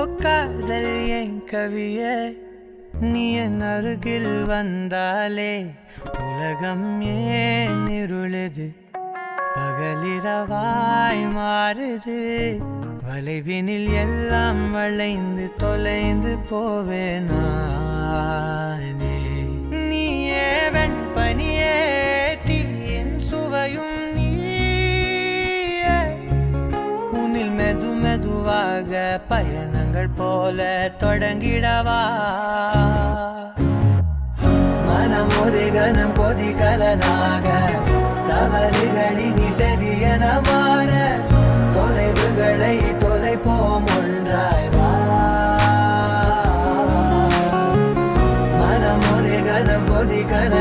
காதல் என் கவியே நீ என் அருகில் வந்தாலே உலகம் ஏன் இருளுது பகலிரவாய் மாறுது வளைவினில் எல்லாம் வளைந்து தொலைந்து போவேனானே நீயே வெண்பனியே தீயின் சுவையும் நீயே உன்னில் மெது மெதுவாக பயணங்கள் போல தொடங்கிடவா மனம் ஒரு கணம் கொதிகலனாக தவறுகளின் இசையன மாற தொலைவுகளை தொலைப்போம் ஒன்றாய் வா மனம் ஒரு கணம் கொதிகல